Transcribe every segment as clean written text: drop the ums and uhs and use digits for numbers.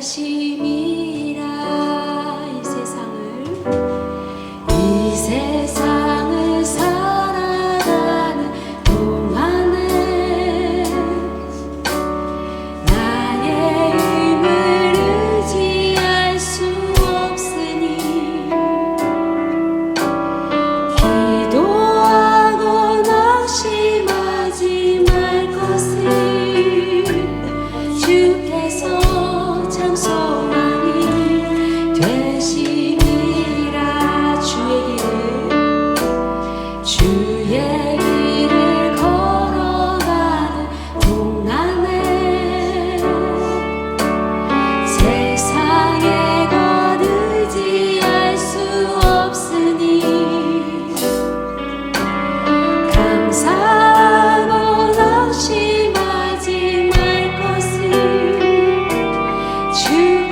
되심이라. 이 세상을 살아가는 동안에 나의 힘을 의지할 수 없으니 기도하고 낙심하지 말 것을 주께서 장소만이 되심이라. 주의 길을 걸어가는 동안에 세상의 것 의지할 수 없으니 감사하고 낙심하지 말 것을 주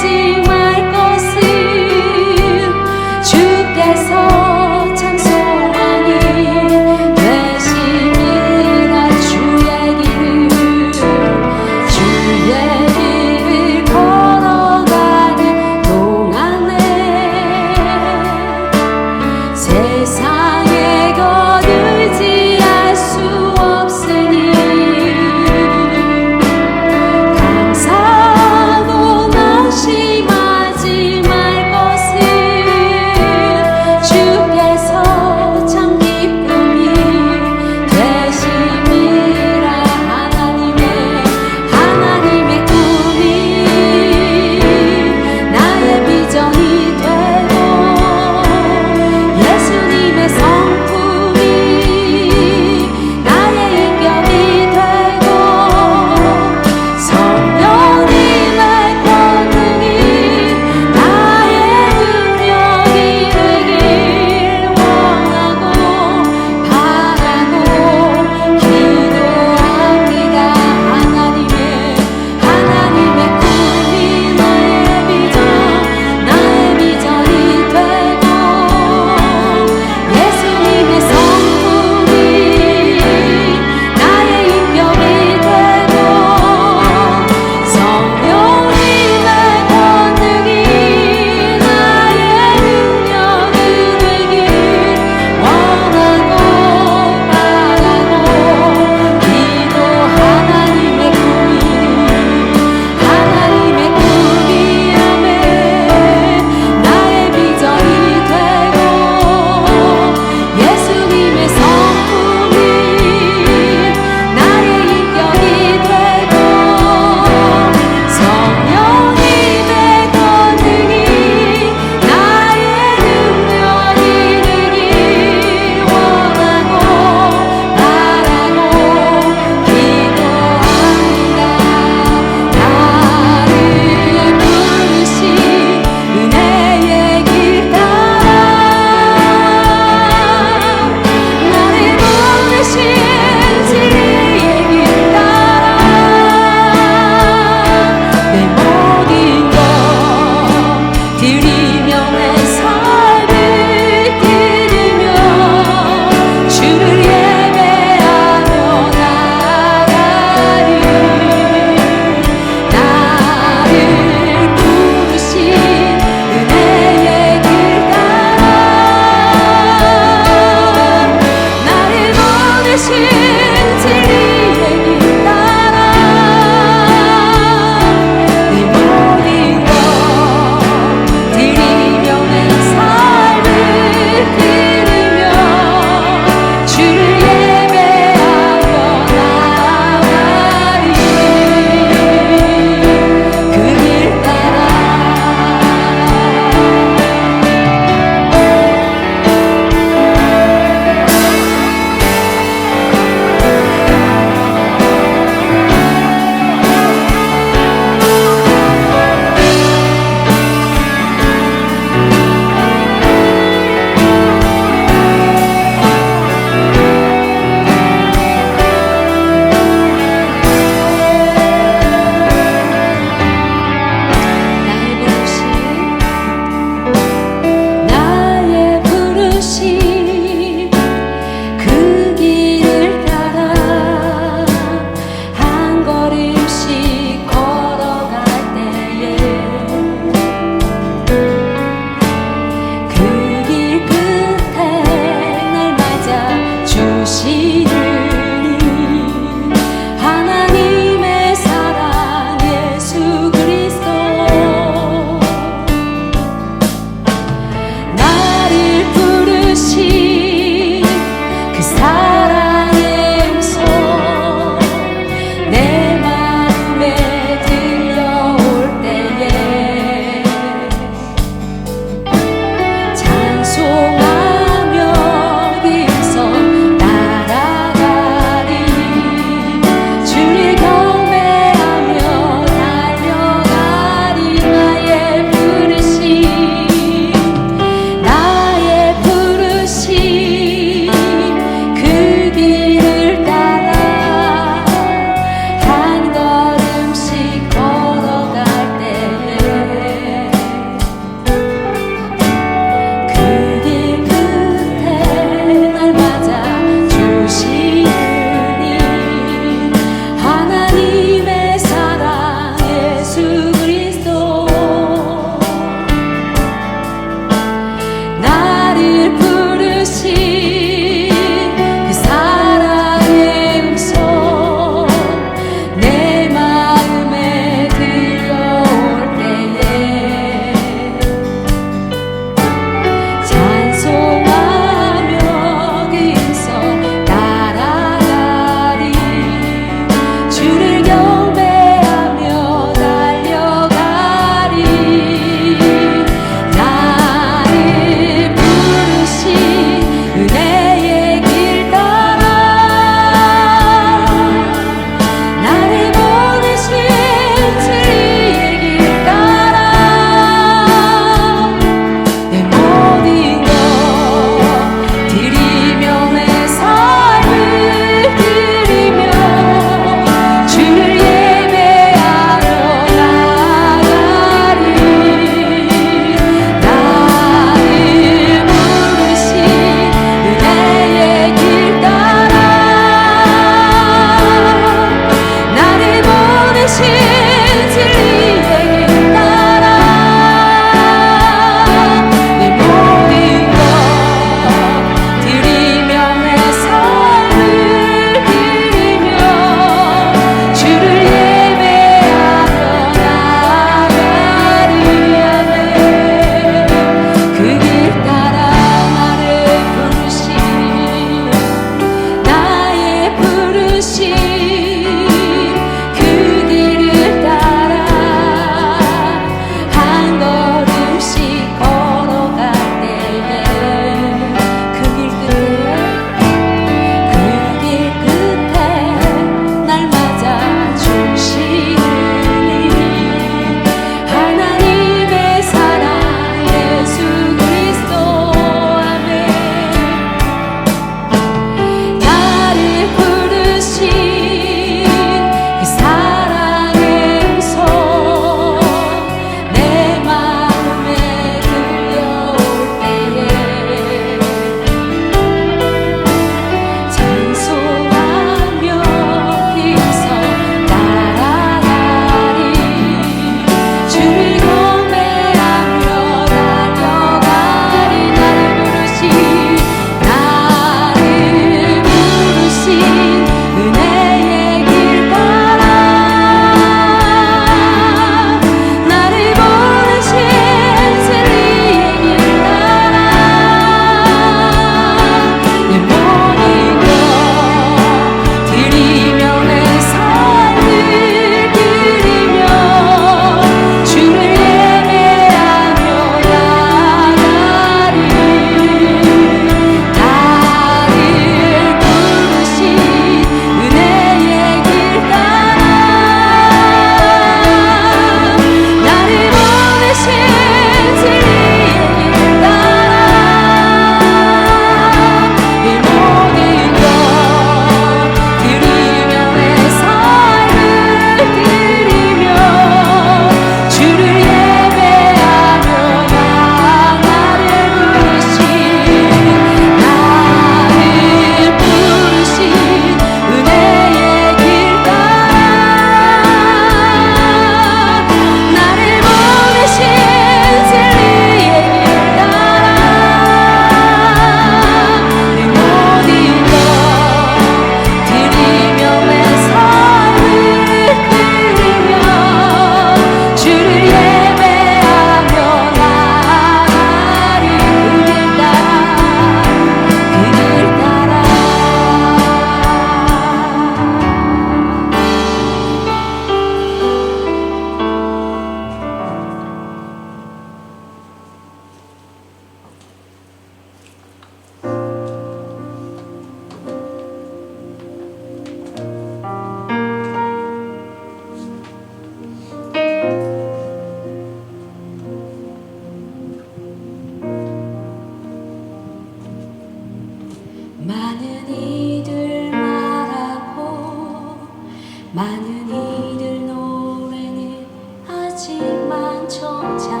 하지만 정작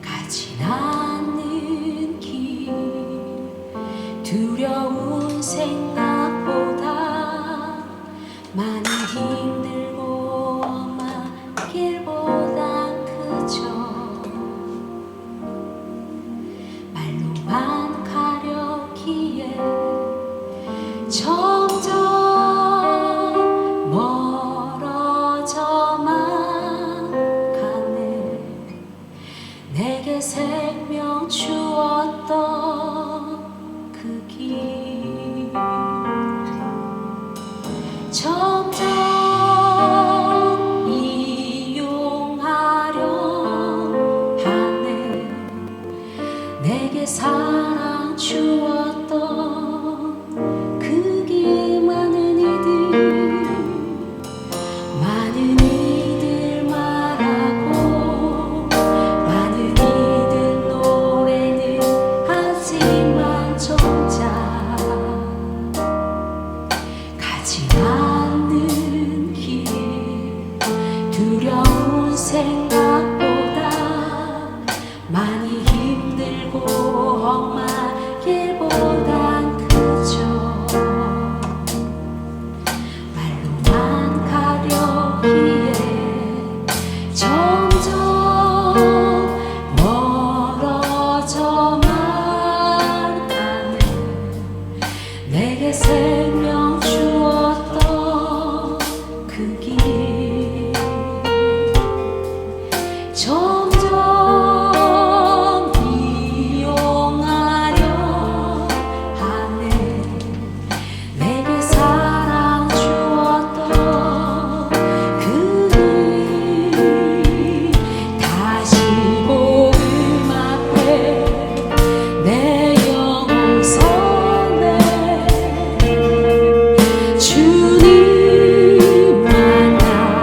가진 않는 길 두려운 생각보다 많이 힘들고 험한 길보단 그저 말로만 가려기에 점점 멀어져만 가네. 내게 생명 주었던 그 길 점점 이용하려 하네. 내게 사랑 주었던 그 길 많은 이들 말하고 많은 이들 노래는 하지만 정작 가지 않는 길 두려운 생각보다 많이 힘들고 험한 길보단 그저 말로만 가려기에 점점 멀어져만 가네. 내게 생명 주었던 그 길 점점 이용하려 하네. 내게 사랑 주었던 그 길 다시 복음 앞에 내 영혼 서네. 주님 만나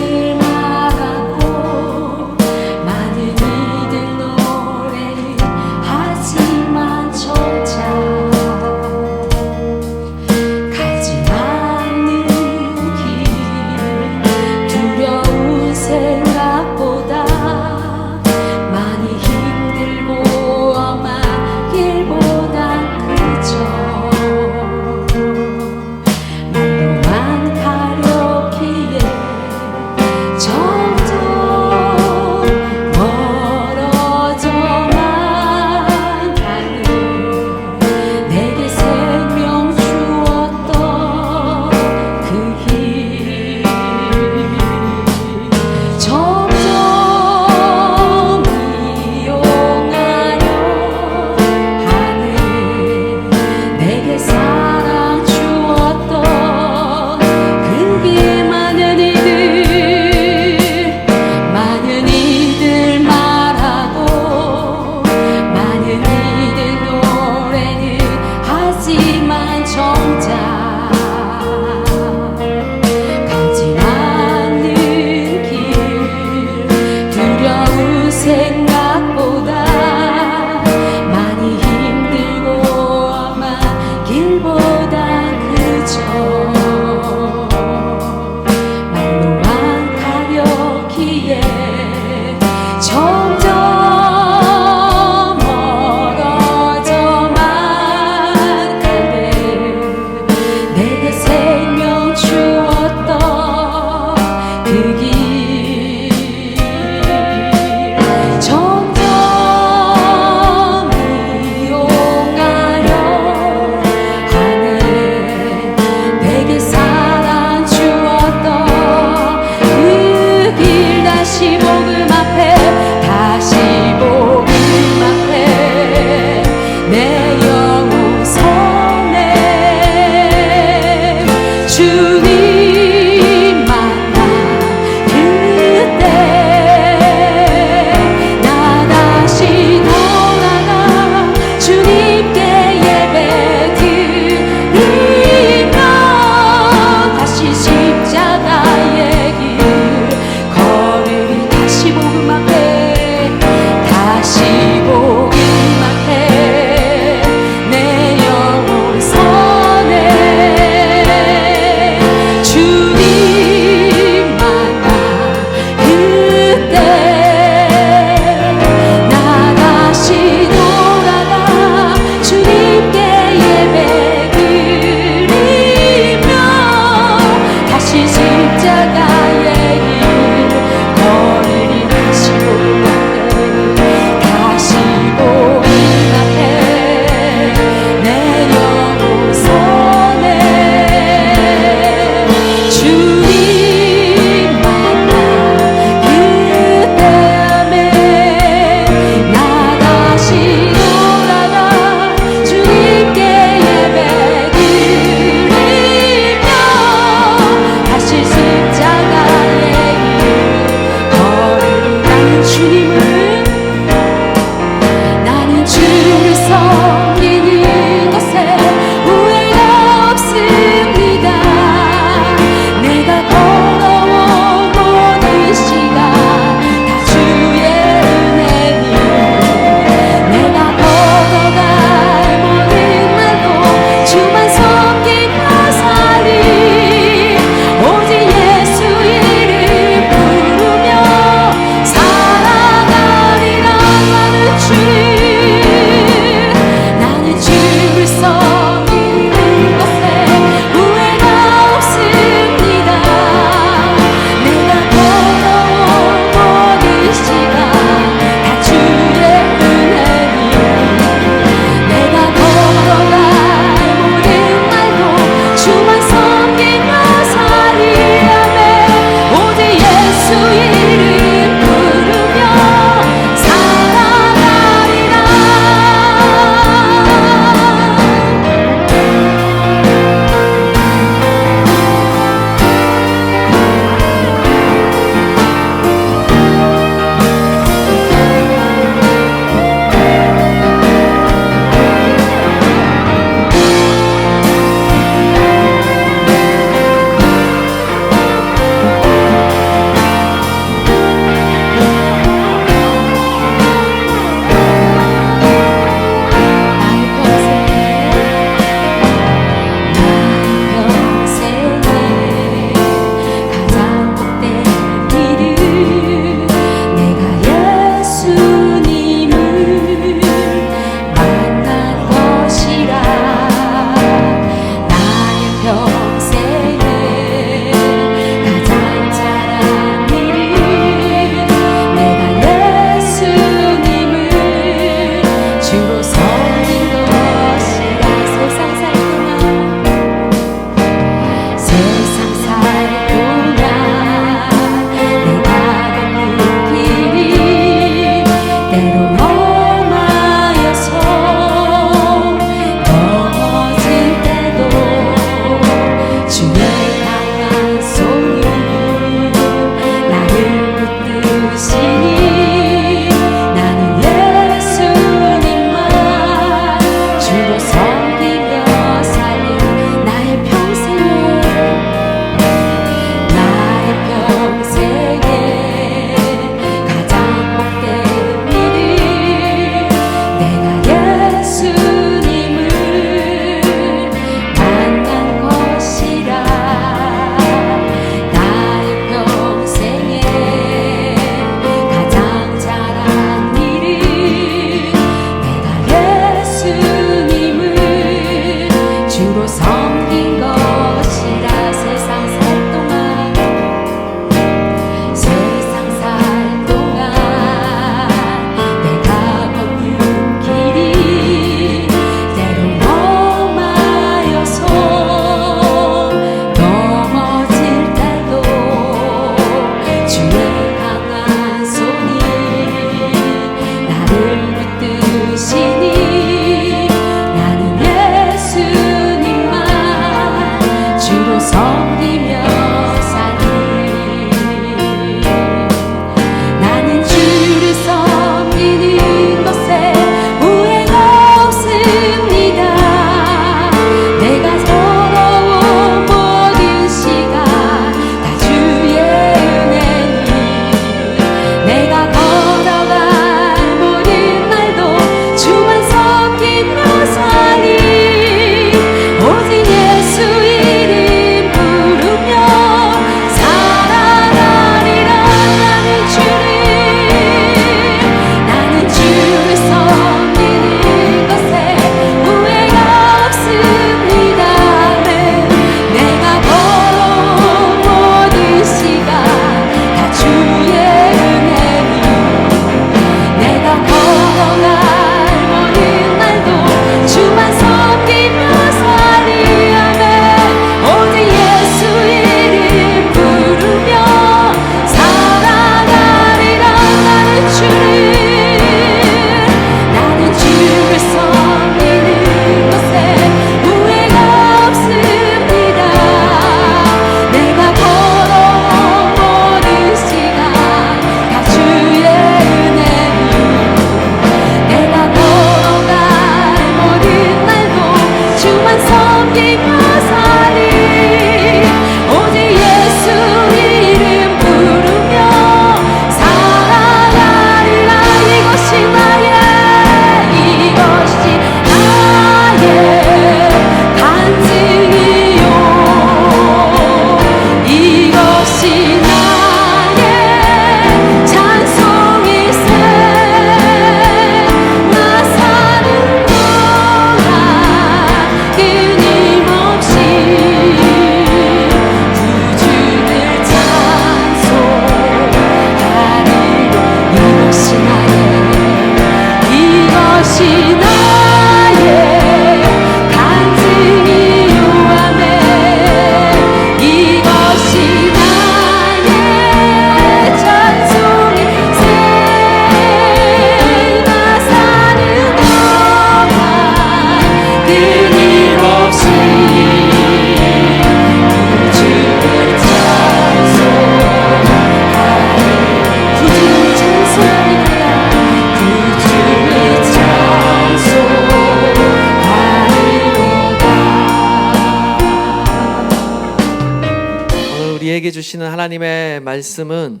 우리에게 주시는 하나님의 말씀은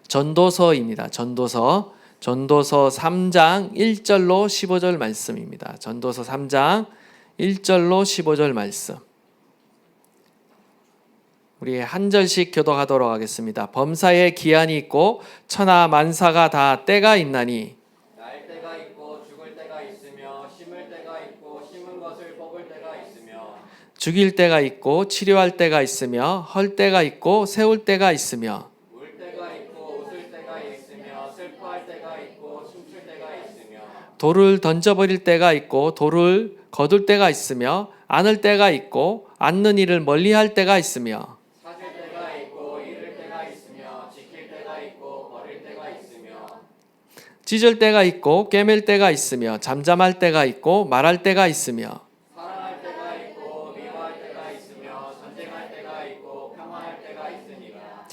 전도서입니다. 전도서 3장 1절로 15절 말씀입니다. 전도서 3장 1절로 15절 말씀. 우리 한 절씩 교독하도록 하겠습니다. 범사에 기한이 있고 천하 만사가 다 때가 있나니 날 때가 있고 죽을 때가 있으며 심을 때가 있고 심은 것을 뽑을 때가 있으며 죽일 때가 있고 치료할 때가 있으며 헐 때가 있고 세울 때가 있으며 울 때가 있고 웃을 때가 있으며 슬퍼할 때가 있고 춤출 때가 있으며 돌을 던져버릴 때가 있고 돌을 거둘 때가 있으며 안을 때가 있고 안는 일을 멀리할 때가 있으며 사줄 때가 있고 잃을 때가 있으며 지킬 때가 있고 버릴 때가 있으며 찢을 때가 있고 꿰맬 때가 있으며 잠잠할 때가 있고 말할 때가 있으며 사랑할 때가 있고 미워할 때가 있으며 전쟁할 때가 있고 평화할 때가 있으니라.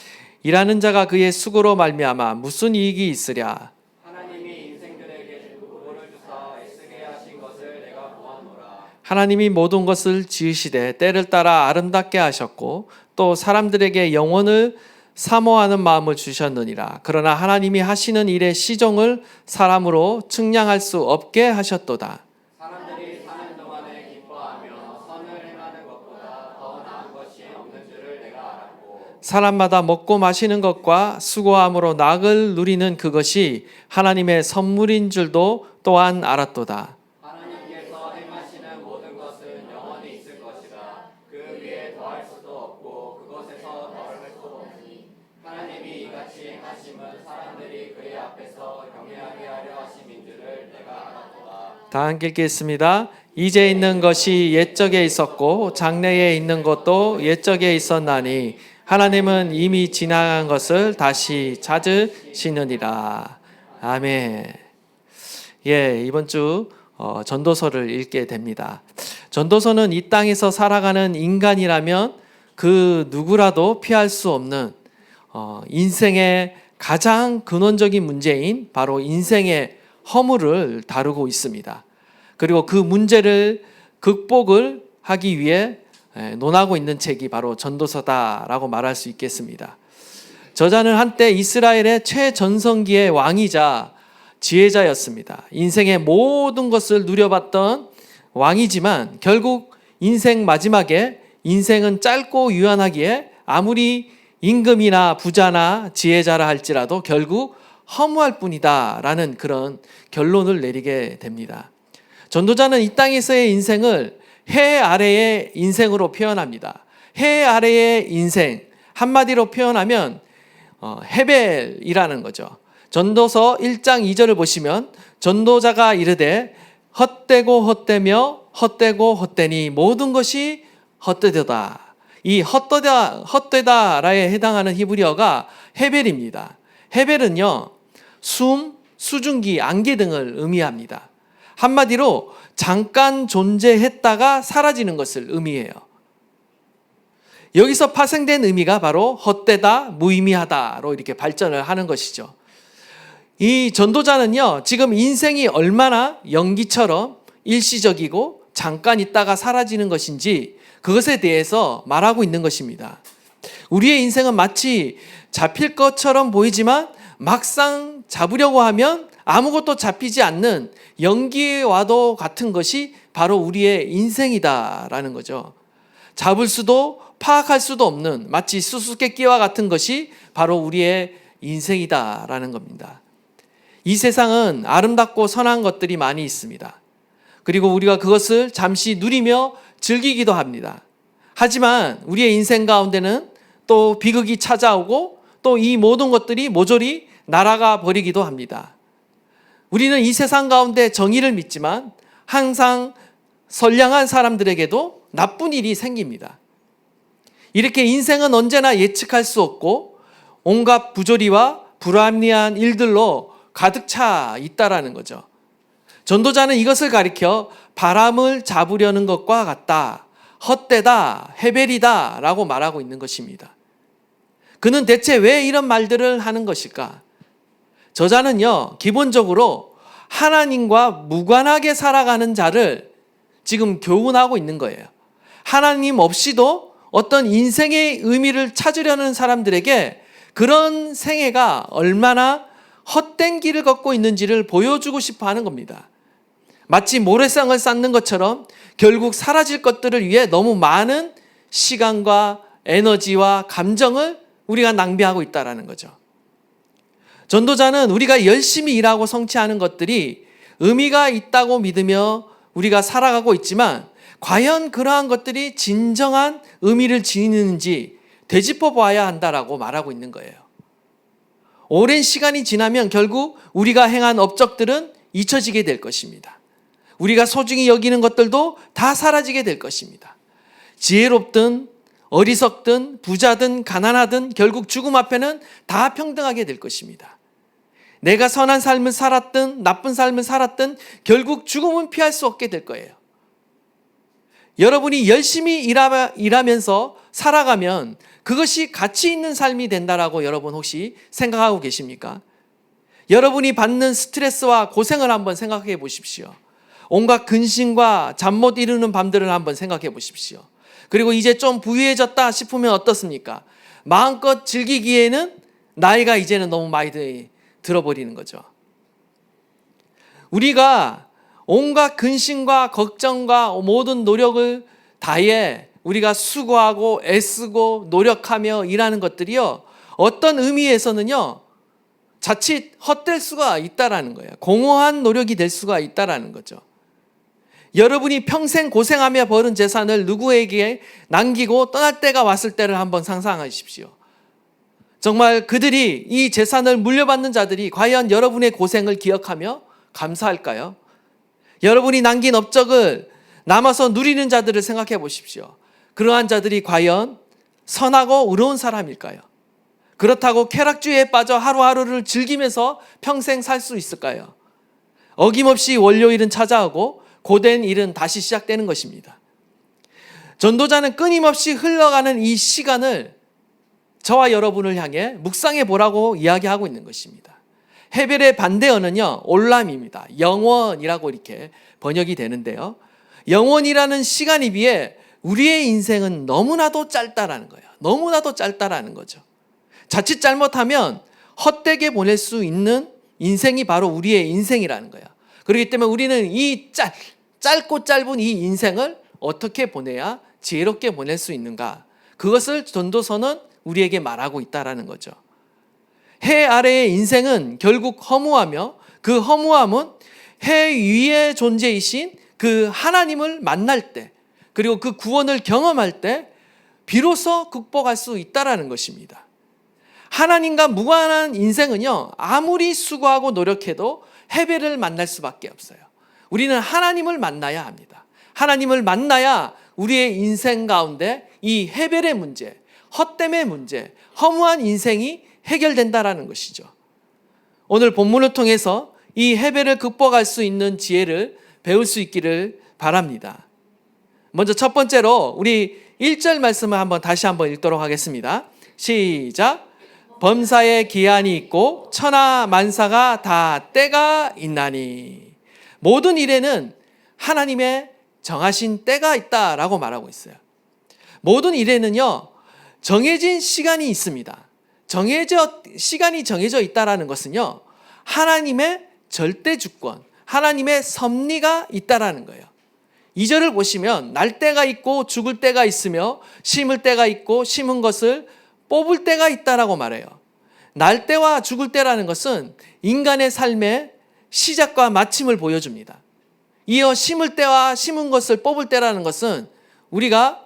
일하는 자가 그의 수고로 말미암아 무슨 이익이 있으랴. 하나님이 인생들에게 부를 주사 애쓰게 하신 것을 내가 보았노라. 하나님이 모든 것을 지으시되 때를 따라 아름답게 하셨고 또 사람들에게 영혼을 사모하는 마음을 주셨느니라. 그러나 하나님이 하시는 일의 시종을 사람으로 측량할 수 없게 하셨도다. 사람들이 사는 동안에 기뻐하며 선을 행하는 것보다 더 나은 것이 없는 줄을 내가 알았고 사람마다 먹고 마시는 것과 수고함으로 낙을 누리는 그것이 하나님의 선물인 줄도 또한 알았도다. 하나님께서 행하시는 모든 것은 영원히 있을 것이라. 그 위에 더할 수도 없고 그것에서 덜 할 수도 없으니 하나님이 이같이 행하심은 사람들이 그의 앞에서 경외하게 하려 하심인 줄을 내가 알았도다. 다 함께 읽겠습니다. 이제 있는 것이 옛적에 있었고 장래에 있는 것도 옛적에 있었나니 하나님은 이미 지나간 것을 다시 찾으시느니라. 아멘. 예, 이번 주 전도서를 읽게 됩니다. 전도서는 이 땅에서 살아가는 인간이라면 그 누구라도 피할 수 없는 인생의 가장 근원적인 문제인 바로 인생의 허물을 다루고 있습니다. 그리고 그 문제를 극복을 하기 위해 논하고 있는 책이 바로 전도서다라고 말할 수 있겠습니다. 저자는 한때 이스라엘의 최전성기의 왕이자 지혜자였습니다. 인생의 모든 것을 누려봤던 왕이지만 결국 인생 마지막에 인생은 짧고 유한하기에 아무리 임금이나 부자나 지혜자라 할지라도 결국 허무할 뿐이다라는 그런 결론을 내리게 됩니다. 전도자는 이 땅에서의 인생을 해 아래의 인생으로 표현합니다. 해 아래의 인생, 한마디로 표현하면 헤벨이라는 거죠. 전도서 1장 2절을 보시면 전도자가 이르되 헛되고 헛되며 헛되고 헛되니 모든 것이 헛되도다. 이 헛되다라에 해당하는 히브리어가 헤벨입니다. 헤벨은요, 숨, 수증기, 안개 등을 의미합니다. 한마디로 잠깐 존재했다가 사라지는 것을 의미해요. 여기서 파생된 의미가 바로 헛되다, 무의미하다로 이렇게 발전을 하는 것이죠. 이 전도자는요, 지금 인생이 얼마나 연기처럼 일시적이고 잠깐 있다가 사라지는 것인지 그것에 대해서 말하고 있는 것입니다. 우리의 인생은 마치 잡힐 것처럼 보이지만 막상 잡으려고 하면 아무것도 잡히지 않는 연기와도 같은 것이 바로 우리의 인생이다라는 거죠. 잡을 수도 파악할 수도 없는 마치 수수께끼와 같은 것이 바로 우리의 인생이다라는 겁니다. 이 세상은 아름답고 선한 것들이 많이 있습니다. 그리고 우리가 그것을 잠시 누리며 즐기기도 합니다. 하지만 우리의 인생 가운데는 또 비극이 찾아오고 또 이 모든 것들이 모조리 날아가 버리기도 합니다. 우리는 이 세상 가운데 정의를 믿지만 항상 선량한 사람들에게도 나쁜 일이 생깁니다. 이렇게 인생은 언제나 예측할 수 없고 온갖 부조리와 불합리한 일들로 가득 차 있다라는 거죠. 전도자는 이것을 가리켜 바람을 잡으려는 것과 같다, 헛되다, 헤벨이다 라고 말하고 있는 것입니다. 그는 대체 왜 이런 말들을 하는 것일까? 저자는요, 기본적으로 하나님과 무관하게 살아가는 자를 지금 교훈하고 있는 거예요. 하나님 없이도 어떤 인생의 의미를 찾으려는 사람들에게 그런 생애가 얼마나 헛된 길을 걷고 있는지를 보여주고 싶어 하는 겁니다. 마치 모래성을 쌓는 것처럼 결국 사라질 것들을 위해 너무 많은 시간과 에너지와 감정을 우리가 낭비하고 있다는 거죠. 전도자는 우리가 열심히 일하고 성취하는 것들이 의미가 있다고 믿으며 우리가 살아가고 있지만 과연 그러한 것들이 진정한 의미를 지니는지 되짚어 봐야 한다라고 말하고 있는 거예요. 오랜 시간이 지나면 결국 우리가 행한 업적들은 잊혀지게 될 것입니다. 우리가 소중히 여기는 것들도 다 사라지게 될 것입니다. 지혜롭든 어리석든 부자든 가난하든 결국 죽음 앞에는 다 평등하게 될 것입니다. 내가 선한 삶을 살았든 나쁜 삶을 살았든 결국 죽음은 피할 수 없게 될 거예요. 여러분이 열심히 일하면서 살아가면 그것이 가치 있는 삶이 된다라고 여러분 혹시 생각하고 계십니까? 여러분이 받는 스트레스와 고생을 한번 생각해 보십시오. 온갖 근심과 잠 못 이루는 밤들을 한번 생각해 보십시오. 그리고 이제 좀 부유해졌다 싶으면 어떻습니까? 마음껏 즐기기에는 나이가 이제는 너무 많이 들어버리는 거죠. 우리가 온갖 근심과 걱정과 모든 노력을 다해 우리가 수고하고 애쓰고 노력하며 일하는 것들이요, 어떤 의미에서는요 자칫 헛될 수가 있다라는 거예요. 공허한 노력이 될 수가 있다라는 거죠. 여러분이 평생 고생하며 벌은 재산을 누구에게 남기고 떠날 때가 왔을 때를 한번 상상하십시오. 정말 그들이 이 재산을 물려받는 자들이 과연 여러분의 고생을 기억하며 감사할까요? 여러분이 남긴 업적을 남아서 누리는 자들을 생각해 보십시오. 그러한 자들이 과연 선하고 의로운 사람일까요? 그렇다고 쾌락주의에 빠져 하루하루를 즐기면서 평생 살 수 있을까요? 어김없이 월요일은 찾아오고 고된 일은 다시 시작되는 것입니다. 전도자는 끊임없이 흘러가는 이 시간을 저와 여러분을 향해 묵상해 보라고 이야기하고 있는 것입니다. 헤벨의 반대어는요 올람입니다. 영원이라고 이렇게 번역이 되는데요, 영원이라는 시간에 비해 우리의 인생은 너무나도 짧다라는 거예요. 너무나도 짧다라는 거죠. 자칫 잘못하면 헛되게 보낼 수 있는 인생이 바로 우리의 인생이라는 거예요. 그렇기 때문에 우리는 이 짧고 짧은 이 인생을 어떻게 보내야 지혜롭게 보낼 수 있는가, 그것을 전도서는 우리에게 말하고 있다라는 거죠. 해 아래의 인생은 결국 허무하며 그 허무함은 해 위의 존재이신 그 하나님을 만날 때, 그리고 그 구원을 경험할 때 비로소 극복할 수 있다라는 것입니다. 하나님과 무관한 인생은요 아무리 수고하고 노력해도 헤벨을 만날 수밖에 없어요. 우리는 하나님을 만나야 합니다. 하나님을 만나야 우리의 인생 가운데 이 헤벨의 문제, 헛됨의 문제, 허무한 인생이 해결된다라는 것이죠. 오늘 본문을 통해서 이 헤벨을 극복할 수 있는 지혜를 배울 수 있기를 바랍니다. 먼저 첫 번째로 우리 1절 말씀을 다시 한번 읽도록 하겠습니다. 시작. 범사에 기한이 있고 천하 만사가 다 때가 있나니. 모든 일에는 하나님의 정하신 때가 있다라고 말하고 있어요. 모든 일에는요 정해진 시간이 있습니다. 시간이 정해져 있다라는 것은요 하나님의 절대 주권, 하나님의 섭리가 있다라는 거예요. 2절을 보시면 날 때가 있고 죽을 때가 있으며 심을 때가 있고 심은 것을 뽑을 때가 있다라고 말해요. 날 때와 죽을 때라는 것은 인간의 삶의 시작과 마침을 보여줍니다. 이어 심을 때와 심은 것을 뽑을 때라는 것은 우리가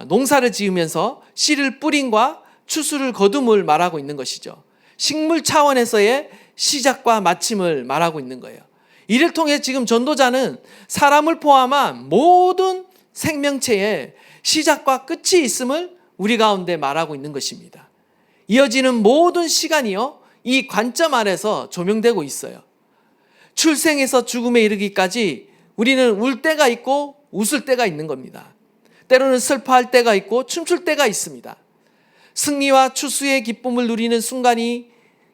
농사를 지으면서 씨를 뿌림과 추수를 거둠을 말하고 있는 것이죠. 식물 차원에서의 시작과 마침을 말하고 있는 거예요. 이를 통해 지금 전도자는 사람을 포함한 모든 생명체의 시작과 끝이 있음을 우리 가운데 말하고 있는 것입니다. 이어지는 모든 시간이요 이 관점 아래서 조명되고 있어요. 출생에서 죽음에 이르기까지 우리는 울 때가 있고 웃을 때가 있는 겁니다. 때로는 슬퍼할 때가 있고 춤출 때가 있습니다. 승리와 추수의 기쁨을 누리는 순간이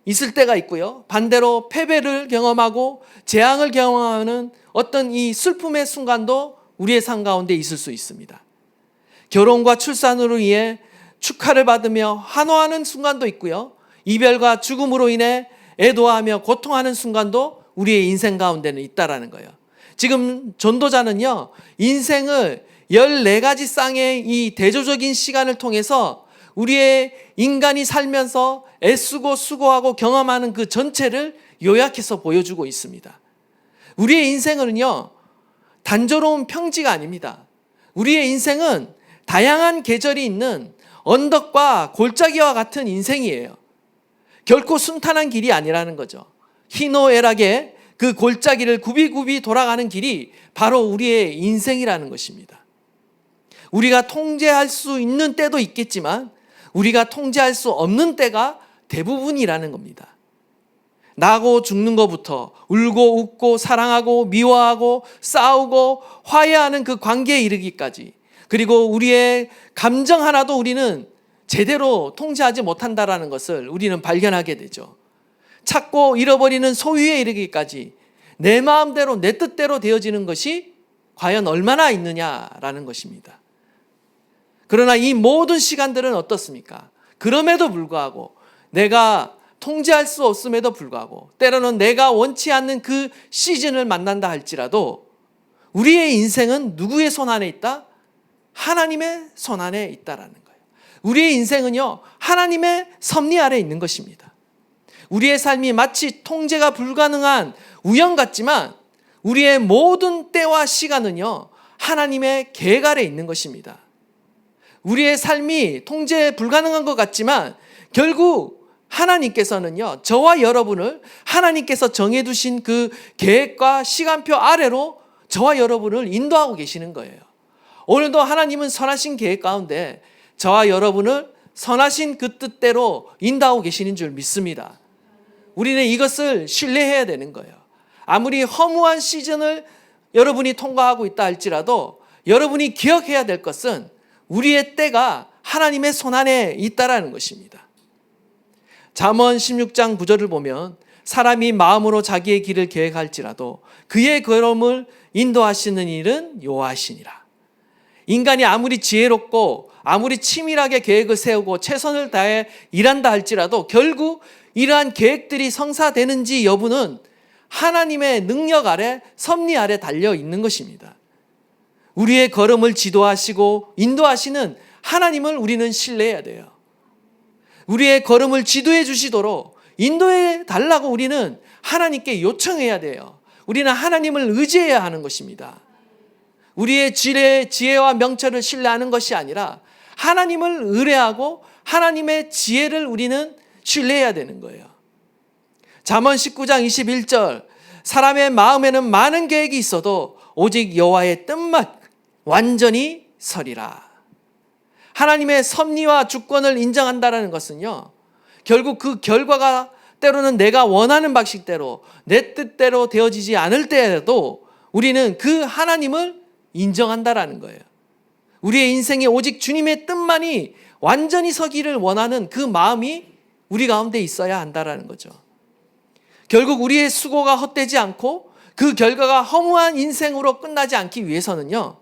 있을 때가 있고요, 반대로 패배를 경험하고 재앙을 경험하는 어떤 이 슬픔의 순간도 우리의 삶 가운데 있을 수 있습니다. 결혼과 출산으로 인해 축하를 받으며 환호하는 순간도 있고요. 이별과 죽음으로 인해 애도하며 고통하는 순간도 우리의 인생 가운데는 있다라는 거예요. 지금 전도자는요, 인생을 14가지 쌍의 이 대조적인 시간을 통해서 우리의 인간이 살면서 애쓰고 수고하고 경험하는 그 전체를 요약해서 보여주고 있습니다. 우리의 인생은요, 단조로운 평지가 아닙니다. 우리의 인생은 다양한 계절이 있는 언덕과 골짜기와 같은 인생이에요. 결코 순탄한 길이 아니라는 거죠. 희노애락의 그 골짜기를 굽이굽이 돌아가는 길이 바로 우리의 인생이라는 것입니다. 우리가 통제할 수 있는 때도 있겠지만 우리가 통제할 수 없는 때가 대부분이라는 겁니다. 나고 죽는 것부터 울고 웃고 사랑하고 미워하고 싸우고 화해하는 그 관계에 이르기까지, 그리고 우리의 감정 하나도 우리는 제대로 통제하지 못한다라는 것을 우리는 발견하게 되죠. 찾고 잃어버리는 소유에 이르기까지 내 마음대로 내 뜻대로 되어지는 것이 과연 얼마나 있느냐라는 것입니다. 그러나 이 모든 시간들은 어떻습니까? 그럼에도 불구하고, 내가 통제할 수 없음에도 불구하고, 때로는 내가 원치 않는 그 시즌을 만난다 할지라도 우리의 인생은 누구의 손 안에 있다? 하나님의 손 안에 있다라는 거예요. 우리의 인생은요, 하나님의 섭리 아래 있는 것입니다. 우리의 삶이 마치 통제가 불가능한 우연 같지만 우리의 모든 때와 시간은요, 하나님의 계획 아래 있는 것입니다. 우리의 삶이 통제 불가능한 것 같지만 결국 하나님께서는요, 저와 여러분을 하나님께서 정해두신 그 계획과 시간표 아래로 저와 여러분을 인도하고 계시는 거예요. 오늘도 하나님은 선하신 계획 가운데 저와 여러분을 선하신 그 뜻대로 인도하고 계시는 줄 믿습니다. 우리는 이것을 신뢰해야 되는 거예요. 아무리 허무한 시즌을 여러분이 통과하고 있다 할지라도 여러분이 기억해야 될 것은 우리의 때가 하나님의 손 안에 있다라는 것입니다. 잠언 16장 9절을 보면 사람이 마음으로 자기의 길을 계획할지라도 그의 걸음을 인도하시는 일은 여호와시니라. 인간이 아무리 지혜롭고 아무리 치밀하게 계획을 세우고 최선을 다해 일한다 할지라도 결국 이러한 계획들이 성사되는지 여부는 하나님의 능력 아래, 섭리 아래 달려 있는 것입니다. 우리의 걸음을 지도하시고 인도하시는 하나님을 우리는 신뢰해야 돼요. 우리의 걸음을 지도해 주시도록 인도해 달라고 우리는 하나님께 요청해야 돼요. 우리는 하나님을 의지해야 하는 것입니다. 우리의 지혜와 명철을 신뢰하는 것이 아니라 하나님을 의뢰하고 하나님의 지혜를 우리는 신뢰해야 되는 거예요. 잠언 19장 21절, 사람의 마음에는 많은 계획이 있어도 오직 여호와의 뜻만 완전히 서리라. 하나님의 섭리와 주권을 인정한다는 것은요, 결국 그 결과가 때로는 내가 원하는 방식대로 내 뜻대로 되어지지 않을 때에도 우리는 그 하나님을 인정한다라는 거예요. 우리의 인생에 오직 주님의 뜻만이 완전히 서기를 원하는 그 마음이 우리 가운데 있어야 한다라는 거죠. 결국 우리의 수고가 헛되지 않고 그 결과가 허무한 인생으로 끝나지 않기 위해서는요,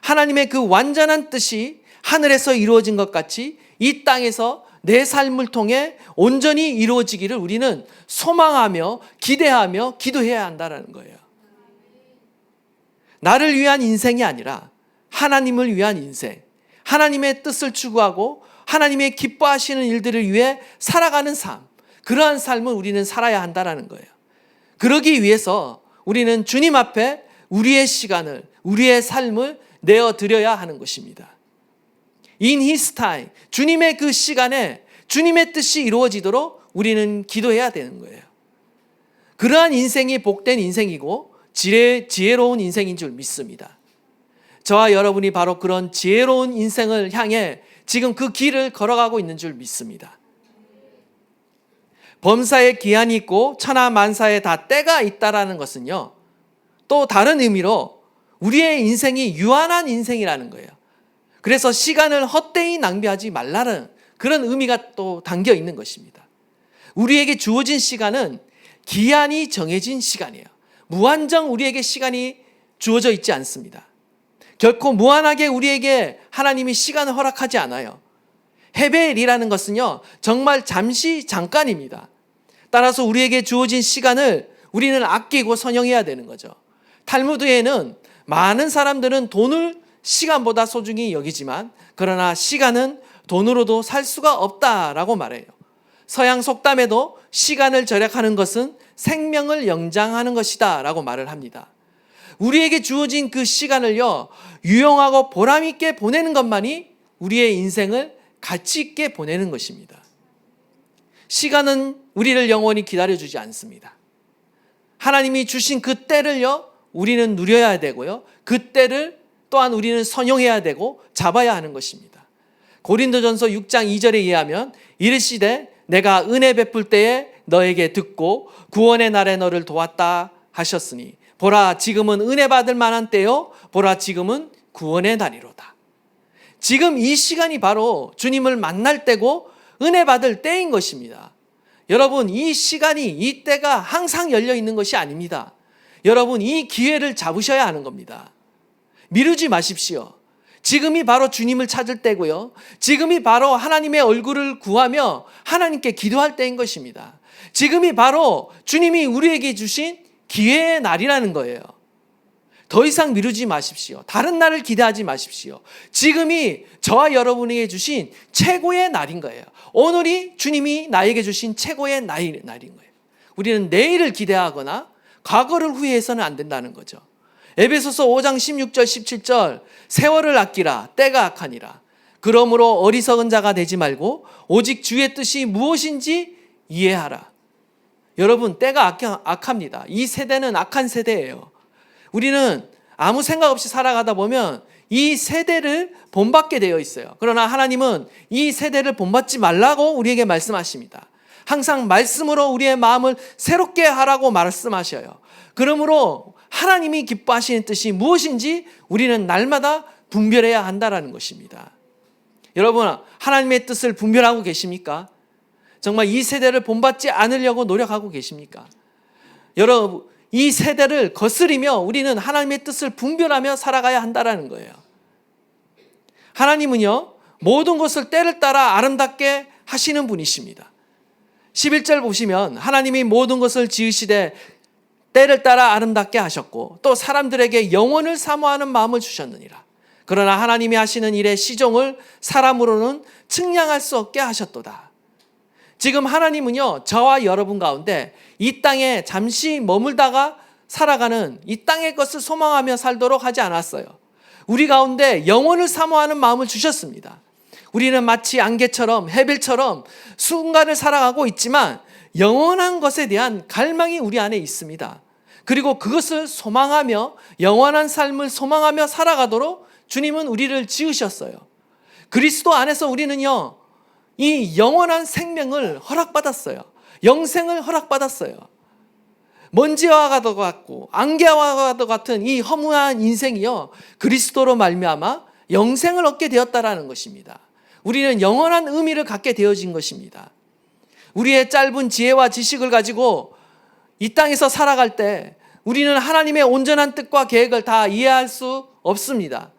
하나님의 그 완전한 뜻이 하늘에서 이루어진 것 같이 이 땅에서 내 삶을 통해 온전히 이루어지기를 우리는 소망하며 기대하며 기도해야 한다는 거예요. 나를 위한 인생이 아니라 하나님을 위한 인생, 하나님의 뜻을 추구하고 하나님의 기뻐하시는 일들을 위해 살아가는 삶, 그러한 삶을 우리는 살아야 한다는 거예요. 그러기 위해서 우리는 주님 앞에 우리의 시간을, 우리의 삶을 내어드려야 하는 것입니다. In His time, 주님의 그 시간에 주님의 뜻이 이루어지도록 우리는 기도해야 되는 거예요. 그러한 인생이 복된 인생이고 지혜로운 인생인 줄 믿습니다. 저와 여러분이 바로 그런 지혜로운 인생을 향해 지금 그 길을 걸어가고 있는 줄 믿습니다. 범사에 기한이 있고 천하만사에 다 때가 있다라는 것은요, 또 다른 의미로 우리의 인생이 유한한 인생이라는 거예요. 그래서 시간을 헛되이 낭비하지 말라는 그런 의미가 또 담겨 있는 것입니다. 우리에게 주어진 시간은 기한이 정해진 시간이에요. 무한정 우리에게 시간이 주어져 있지 않습니다. 결코 무한하게 우리에게 하나님이 시간을 허락하지 않아요. 헤벨이라는 것은요, 정말 잠시 잠깐입니다. 따라서 우리에게 주어진 시간을 우리는 아끼고 선용해야 되는 거죠. 탈무드에는 많은 사람들은 돈을 시간보다 소중히 여기지만 그러나 시간은 돈으로도 살 수가 없다라고 말해요. 서양 속담에도 시간을 절약하는 것은 생명을 연장하는 것이다 라고 말을 합니다. 우리에게 주어진 그 시간을요, 유용하고 보람 있게 보내는 것만이 우리의 인생을 가치 있게 보내는 것입니다. 시간은 우리를 영원히 기다려주지 않습니다. 하나님이 주신 그 때를요, 우리는 누려야 되고요, 그 때를 또한 우리는 선용해야 되고 잡아야 하는 것입니다. 고린도전서 6장 2절에 의하면 이르시되 내가 은혜 베풀 때에 너에게 듣고 구원의 날에 너를 도왔다 하셨으니 보라 지금은 은혜 받을 만한 때요 보라 지금은 구원의 날이로다. 지금 이 시간이 바로 주님을 만날 때고 은혜 받을 때인 것입니다. 여러분, 이 시간이, 이 때가 항상 열려 있는 것이 아닙니다. 여러분, 이 기회를 잡으셔야 하는 겁니다. 미루지 마십시오. 지금이 바로 주님을 찾을 때고요, 지금이 바로 하나님의 얼굴을 구하며 하나님께 기도할 때인 것입니다. 지금이 바로 주님이 우리에게 주신 기회의 날이라는 거예요. 더 이상 미루지 마십시오. 다른 날을 기대하지 마십시오. 지금이 저와 여러분에게 주신 최고의 날인 거예요. 오늘이 주님이 나에게 주신 최고의 날인 거예요. 우리는 내일을 기대하거나 과거를 후회해서는 안 된다는 거죠. 에베소서 5장 16절 17절 세월을 아끼라 때가 악하니라. 그러므로 어리석은 자가 되지 말고 오직 주의 뜻이 무엇인지 이해하라. 여러분, 때가 악합니다. 이 세대는 악한 세대예요. 우리는 아무 생각 없이 살아가다 보면 이 세대를 본받게 되어 있어요. 그러나 하나님은 이 세대를 본받지 말라고 우리에게 말씀하십니다. 항상 말씀으로 우리의 마음을 새롭게 하라고 말씀하셔요. 그러므로 하나님이 기뻐하시는 뜻이 무엇인지 우리는 날마다 분별해야 한다는 것입니다. 여러분, 하나님의 뜻을 분별하고 계십니까? 정말 이 세대를 본받지 않으려고 노력하고 계십니까? 여러분, 이 세대를 거스리며 우리는 하나님의 뜻을 분별하며 살아가야 한다는 거예요. 하나님은요, 모든 것을 때를 따라 아름답게 하시는 분이십니다. 11절 보시면 하나님이 모든 것을 지으시되 때를 따라 아름답게 하셨고 또 사람들에게 영원을 사모하는 마음을 주셨느니라. 그러나 하나님이 하시는 일의 시종을 사람으로는 측량할 수 없게 하셨도다. 지금 하나님은요, 저와 여러분 가운데 이 땅에 잠시 머물다가 살아가는 이 땅의 것을 소망하며 살도록 하지 않았어요. 우리 가운데 영원을 사모하는 마음을 주셨습니다. 우리는 마치 안개처럼 헤벨처럼 순간을 살아가고 있지만 영원한 것에 대한 갈망이 우리 안에 있습니다. 그리고 그것을 소망하며 영원한 삶을 소망하며 살아가도록 주님은 우리를 지으셨어요. 그리스도 안에서 우리는요, 이 영원한 생명을 허락받았어요. 영생을 허락받았어요. 먼지와 같고 안개와 같은 이 허무한 인생이요, 그리스도로 말미암아 영생을 얻게 되었다라는 것입니다. 우리는 영원한 의미를 갖게 되어진 것입니다. 우리의 짧은 지혜와 지식을 가지고 이 땅에서 살아갈 때 우리는 하나님의 온전한 뜻과 계획을 다 이해할 수 없습니다.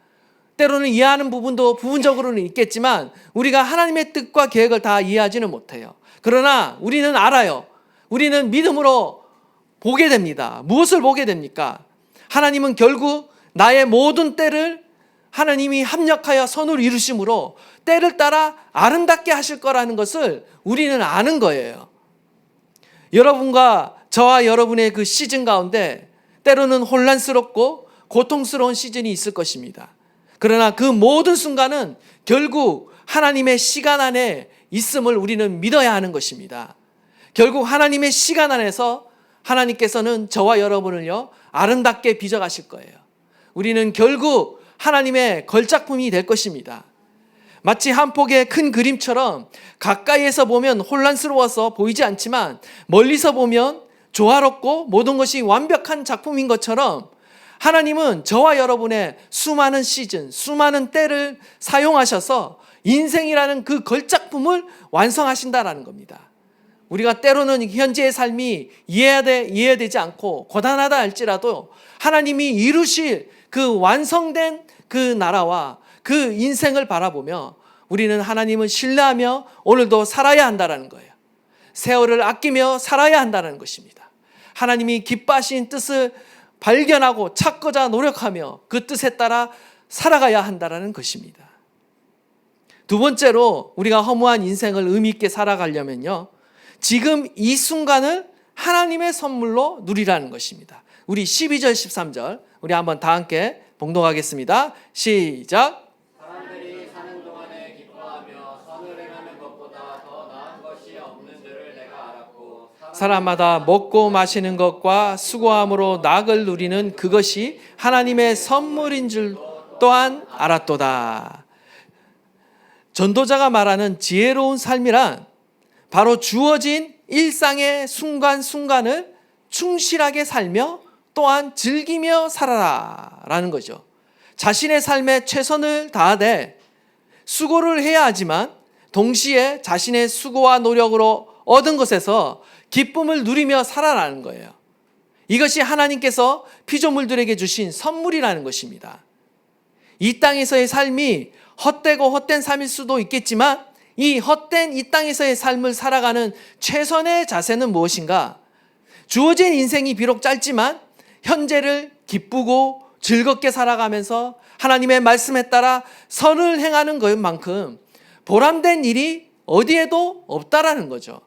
때로는 이해하는 부분도 부분적으로는 있겠지만 우리가 하나님의 뜻과 계획을 다 이해하지는 못해요. 그러나 우리는 알아요. 우리는 믿음으로 보게 됩니다. 무엇을 보게 됩니까? 하나님은 결국 나의 모든 때를 하나님이 합력하여 선을 이루심으로 때를 따라 아름답게 하실 거라는 것을 우리는 아는 거예요. 여러분과 저와 여러분의 그 시즌 가운데 때로는 혼란스럽고 고통스러운 시즌이 있을 것입니다. 그러나 그 모든 순간은 결국 하나님의 시간 안에 있음을 우리는 믿어야 하는 것입니다. 결국 하나님의 시간 안에서 하나님께서는 저와 여러분을요, 아름답게 빚어가실 거예요. 우리는 결국 하나님의 걸작품이 될 것입니다. 마치 한 폭의 큰 그림처럼 가까이에서 보면 혼란스러워서 보이지 않지만 멀리서 보면 조화롭고 모든 것이 완벽한 작품인 것처럼 하나님은 저와 여러분의 수많은 시즌, 수많은 때를 사용하셔서 인생이라는 그 걸작품을 완성하신다라는 겁니다. 우리가 때로는 현재의 삶이 이해되지 않고 고단하다 할지라도 하나님이 이루실 그 완성된 그 나라와 그 인생을 바라보며 우리는 하나님을 신뢰하며 오늘도 살아야 한다는 거예요. 세월을 아끼며 살아야 한다는 것입니다. 하나님이 기뻐하신 뜻을 발견하고 찾고자 노력하며 그 뜻에 따라 살아가야 한다는 것입니다. 두 번째로 우리가 허무한 인생을 의미 있게 살아가려면요, 지금 이 순간을 하나님의 선물로 누리라는 것입니다. 우리 12절 13절 우리 한번 다 함께 봉독하겠습니다. 시작. 사람들이 사는 동안에 기뻐하며 선을 행하는 것보다 더 나은 것이 없는 줄을 내가 알았고 사람마다 먹고 마시는 것과 수고함으로 낙을 누리는 그것이 하나님의 선물인 줄 또한 알았도다. 전도자가 말하는 지혜로운 삶이란 바로 주어진 일상의 순간순간을 충실하게 살며 또한 즐기며 살아라 라는 거죠. 자신의 삶에 최선을 다하되 수고를 해야 하지만 동시에 자신의 수고와 노력으로 얻은 것에서 기쁨을 누리며 살아라는 거예요. 이것이 하나님께서 피조물들에게 주신 선물이라는 것입니다. 이 땅에서의 삶이 헛되고 헛된 삶일 수도 있겠지만 이 헛된 이 땅에서의 삶을 살아가는 최선의 자세는 무엇인가? 주어진 인생이 비록 짧지만 현재를 기쁘고 즐겁게 살아가면서 하나님의 말씀에 따라 선을 행하는 것만큼 보람된 일이 어디에도 없다라는 거죠.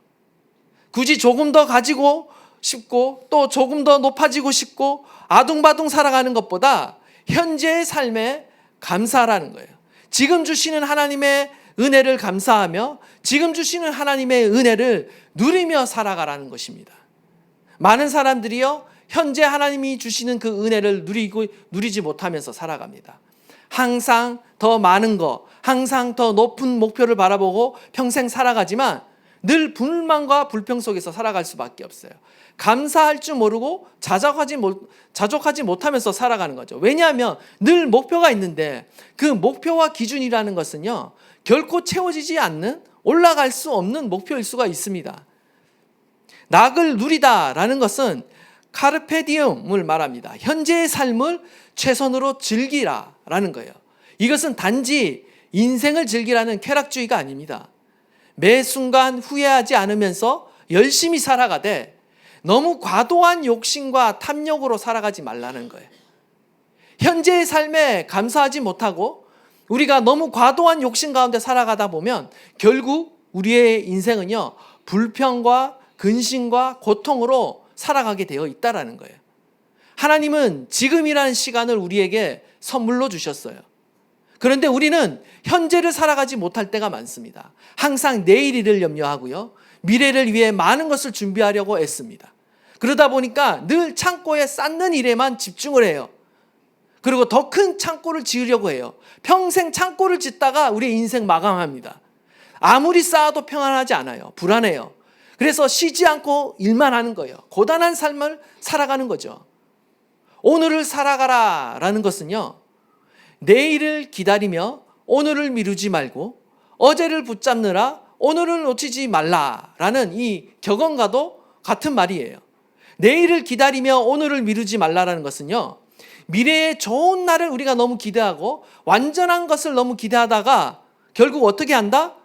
굳이 조금 더 가지고 싶고 또 조금 더 높아지고 싶고 아둥바둥 살아가는 것보다 현재의 삶에 감사하라는 거예요. 지금 주시는 하나님의 은혜를 감사하며 지금 주시는 하나님의 은혜를 누리며 살아가라는 것입니다. 많은 사람들이요, 현재 하나님이 주시는 그 은혜를 누리지 못하면서 살아갑니다. 항상 더 많은 거, 항상 더 높은 목표를 바라보고 평생 살아가지만 늘 불만과 불평 속에서 살아갈 수밖에 없어요. 감사할 줄 모르고 자족하지 못하면서 살아가는 거죠. 왜냐하면 늘 목표가 있는데 그 목표와 기준이라는 것은요, 결코 채워지지 않는, 올라갈 수 없는 목표일 수가 있습니다. 낙을 누리다라는 것은 카르페디움을 말합니다. 현재의 삶을 최선으로 즐기라라는 거예요. 이것은 단지 인생을 즐기라는 쾌락주의가 아닙니다. 매 순간 후회하지 않으면서 열심히 살아가되 너무 과도한 욕심과 탐욕으로 살아가지 말라는 거예요. 현재의 삶에 감사하지 못하고 우리가 너무 과도한 욕심 가운데 살아가다 보면 결국 우리의 인생은요, 불평과 근심과 고통으로 살아가게 되어 있다라는 거예요. 하나님은 지금이라는 시간을 우리에게 선물로 주셨어요. 그런데 우리는 현재를 살아가지 못할 때가 많습니다. 항상 내일을 염려하고요, 미래를 위해 많은 것을 준비하려고 애씁니다. 그러다 보니까 늘 창고에 쌓는 일에만 집중을 해요. 그리고 더 큰 창고를 지으려고 해요. 평생 창고를 짓다가 우리의 인생 마감합니다. 아무리 쌓아도 평안하지 않아요. 불안해요. 그래서 쉬지 않고 일만 하는 거예요. 고단한 삶을 살아가는 거죠. 오늘을 살아가라 라는 것은요, 내일을 기다리며 오늘을 미루지 말고 어제를 붙잡느라 오늘을 놓치지 말라라는 이 격언과도 같은 말이에요. 내일을 기다리며 오늘을 미루지 말라라는 것은요, 미래의 좋은 날을 우리가 너무 기대하고 완전한 것을 너무 기대하다가 결국 어떻게 한다?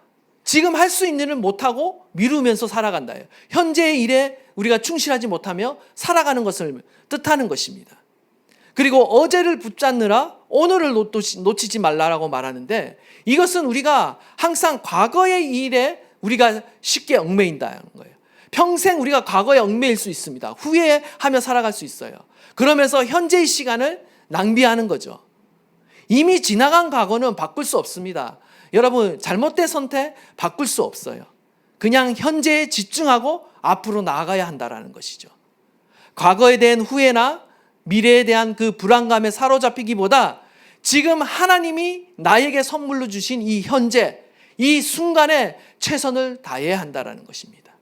지금 할 수 있는 일을 못하고 미루면서 살아간다예요. 현재의 일에 우리가 충실하지 못하며 살아가는 것을 뜻하는 것입니다. 그리고 어제를 붙잡느라 오늘을 놓치지 말라라고 말하는데, 이것은 우리가 항상 과거의 일에 우리가 쉽게 얽매인다는 거예요. 평생 우리가 과거에 얽매일 수 있습니다. 후회하며 살아갈 수 있어요. 그러면서 현재의 시간을 낭비하는 거죠. 이미 지나간 과거는 바꿀 수 없습니다. 여러분, 잘못된 선택 바꿀 수 없어요. 그냥 현재에 집중하고 앞으로 나아가야 한다는 것이죠. 과거에 대한 후회나 미래에 대한 그 불안감에 사로잡히기보다 지금 하나님이 나에게 선물로 주신 이 현재, 이 순간에 최선을 다해야 한다는 것입니다.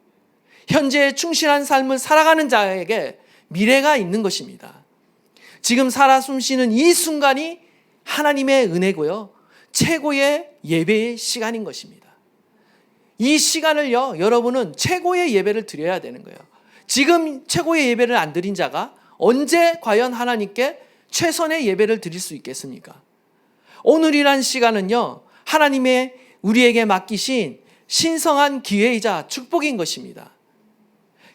현재에 충실한 삶을 살아가는 자에게 미래가 있는 것입니다. 지금 살아 숨쉬는 이 순간이 하나님의 은혜고요, 최고의 예배의 시간인 것입니다. 이 시간을요, 여러분은 최고의 예배를 드려야 되는 거예요. 지금 최고의 예배를 안 드린 자가 언제 과연 하나님께 최선의 예배를 드릴 수 있겠습니까? 오늘이란 시간은요, 하나님의 우리에게 맡기신 신성한 기회이자 축복인 것입니다.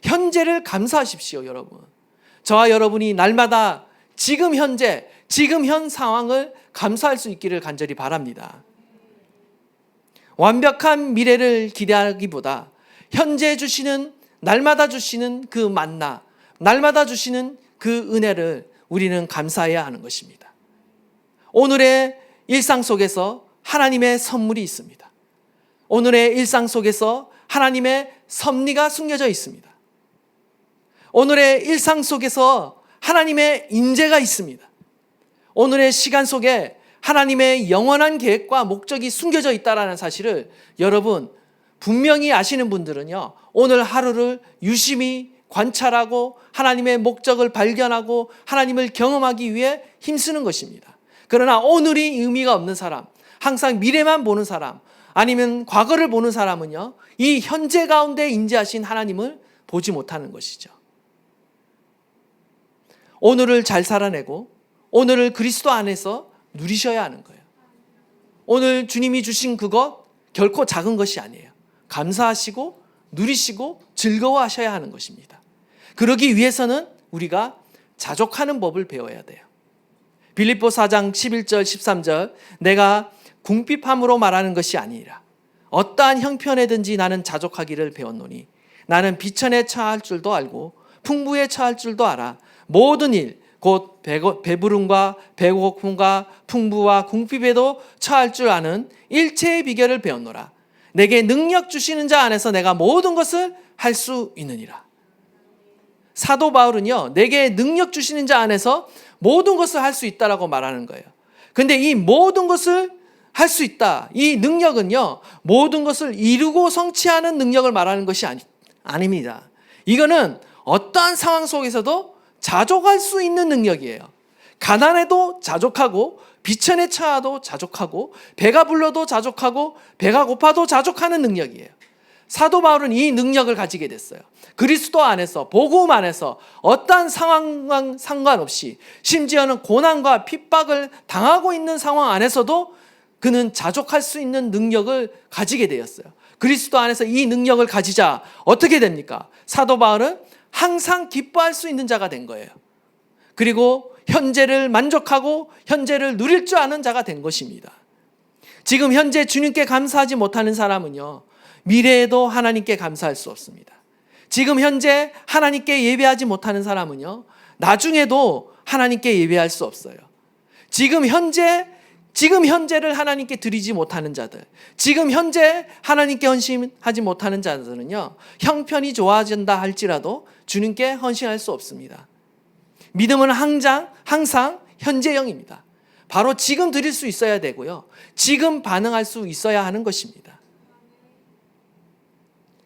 현재를 감사하십시오, 여러분. 저와 여러분이 날마다 지금 현재, 지금 현 상황을 감사할 수 있기를 간절히 바랍니다. 완벽한 미래를 기대하기보다 현재 주시는, 날마다 주시는 그 만나, 날마다 주시는 그 은혜를 우리는 감사해야 하는 것입니다. 오늘의 일상 속에서 하나님의 선물이 있습니다. 오늘의 일상 속에서 하나님의 섭리가 숨겨져 있습니다. 오늘의 일상 속에서 하나님의 인재가 있습니다. 오늘의 시간 속에 하나님의 영원한 계획과 목적이 숨겨져 있다는 사실을 여러분 분명히 아시는 분들은요, 오늘 하루를 유심히 관찰하고 하나님의 목적을 발견하고 하나님을 경험하기 위해 힘쓰는 것입니다. 그러나 오늘이 의미가 없는 사람, 항상 미래만 보는 사람, 아니면 과거를 보는 사람은요, 이 현재 가운데 인재하신 하나님을 보지 못하는 것이죠. 오늘을 잘 살아내고 오늘을 그리스도 안에서 누리셔야 하는 거예요. 오늘 주님이 주신 그것 결코 작은 것이 아니에요. 감사하시고 누리시고 즐거워하셔야 하는 것입니다. 그러기 위해서는 우리가 자족하는 법을 배워야 돼요. 빌립보 4장 11절 13절, 내가 궁핍함으로 말하는 것이 아니라 어떠한 형편에든지 나는 자족하기를 배웠노니 나는 비천에 처할 줄도 알고 풍부에 처할 줄도 알아. 모든 일 곧 배부름과 배고픔과 풍부와 궁핍에도 처할 줄 아는 일체의 비결을 배웠노라. 내게 능력 주시는 자 안에서 내가 모든 것을 할 수 있느니라. 사도 바울은요, 내게 능력 주시는 자 안에서 모든 것을 할 수 있다라고 말하는 거예요. 근데 이 모든 것을 할 수 있다, 이 능력은요, 모든 것을 이루고 성취하는 능력을 말하는 것이 아닙니다. 이거는 어떠한 상황 속에서도 자족할 수 있는 능력이에요. 가난해도 자족하고 비천에 처해도 자족하고 배가 불러도 자족하고 배가 고파도 자족하는 능력이에요. 사도 바울은 이 능력을 가지게 됐어요. 그리스도 안에서, 복음 안에서 어떠한 상황과 상관없이, 심지어는 고난과 핍박을 당하고 있는 상황 안에서도 그는 자족할 수 있는 능력을 가지게 되었어요. 그리스도 안에서 이 능력을 가지자 어떻게 됩니까? 사도 바울은 항상 기뻐할 수 있는 자가 된 거예요. 그리고 현재를 만족하고 현재를 누릴 줄 아는 자가 된 것입니다. 지금 현재 주님께 감사하지 못하는 사람은요, 미래에도 하나님께 감사할 수 없습니다. 지금 현재 하나님께 예배하지 못하는 사람은요, 나중에도 하나님께 예배할 수 없어요. 지금 현재를 하나님께 드리지 못하는 자들, 지금 현재 하나님께 헌신하지 못하는 자들은요, 형편이 좋아진다 할지라도 주님께 헌신할 수 없습니다. 믿음은 항상 현재형입니다. 바로 지금 드릴 수 있어야 되고요, 지금 반응할 수 있어야 하는 것입니다.